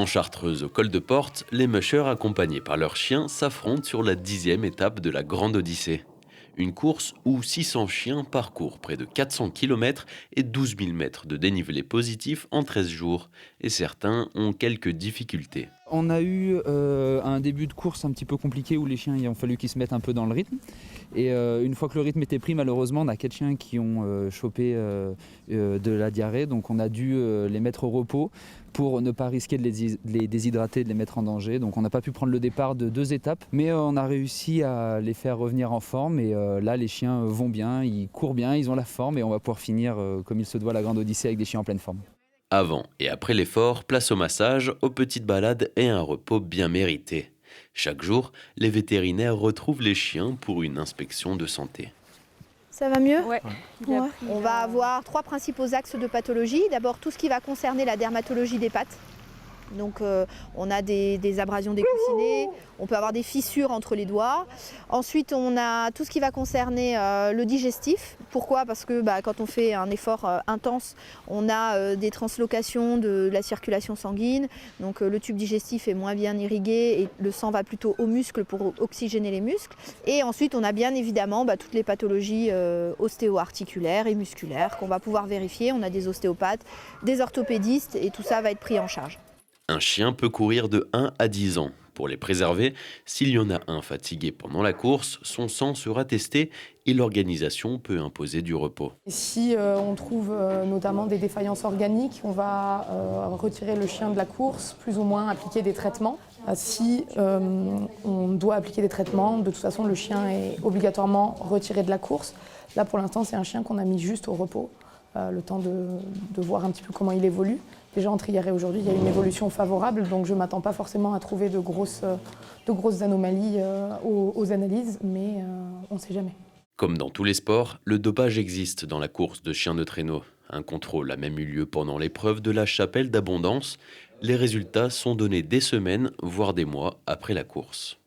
En Chartreuse, au col de Porte, les mushers accompagnés par leurs chiens s'affrontent sur la 10e étape de la Grande Odyssée. Une course où 600 chiens parcourent près de 400 km et 12 000 mètres de dénivelé positif en 13 jours. Et certains ont quelques difficultés. On a eu un début de course un petit peu compliqué où les chiens, il a fallu qu'ils se mettent un peu dans le rythme. Et une fois que le rythme était pris, malheureusement, on a 4 chiens qui ont chopé de la diarrhée. Donc on a dû les mettre au repos pour ne pas risquer de les déshydrater, de les mettre en danger. Donc on n'a pas pu prendre le départ de 2 étapes, mais on a réussi à les faire revenir en forme. Et là, les chiens vont bien, ils courent bien, ils ont la forme et on va pouvoir finir comme il se doit la Grande Odyssée avec des chiens en pleine forme. Avant et après l'effort, place au massage, aux petites balades et à un repos bien mérité. Chaque jour, les vétérinaires retrouvent les chiens pour une inspection de santé. Ça va mieux? Ouais. Ouais. On va avoir 3 principaux axes de pathologie. D'abord, tout ce qui va concerner la dermatologie des pattes. Donc on a des abrasions des coussinets, on peut avoir des fissures entre les doigts. Ensuite on a tout ce qui va concerner le digestif. Pourquoi? Parce que quand on fait un effort intense, on a des translocations de la circulation sanguine. Donc le tube digestif est moins bien irrigué et le sang va plutôt aux muscles pour oxygéner les muscles. Et ensuite on a bien évidemment toutes les pathologies ostéo-articulaires et musculaires qu'on va pouvoir vérifier. On a des ostéopathes, des orthopédistes et tout ça va être pris en charge. Un chien peut courir de 1 à 10 ans. Pour les préserver, s'il y en a un fatigué pendant la course, son sang sera testé et l'organisation peut imposer du repos. Si on trouve notamment des défaillances organiques, on va retirer le chien de la course, plus ou moins appliquer des traitements. Si on doit appliquer des traitements, de toute façon le chien est obligatoirement retiré de la course. Là pour l'instant c'est un chien qu'on a mis juste au repos, le temps de voir un petit peu comment il évolue. Déjà entre hier et aujourd'hui, il y a une évolution favorable, donc je ne m'attends pas forcément à trouver de grosses anomalies aux analyses, mais on ne sait jamais. Comme dans tous les sports, le dopage existe dans la course de chiens de traîneau. Un contrôle a même eu lieu pendant l'épreuve de la Chapelle d'Abondance. Les résultats sont donnés des semaines, voire des mois après la course.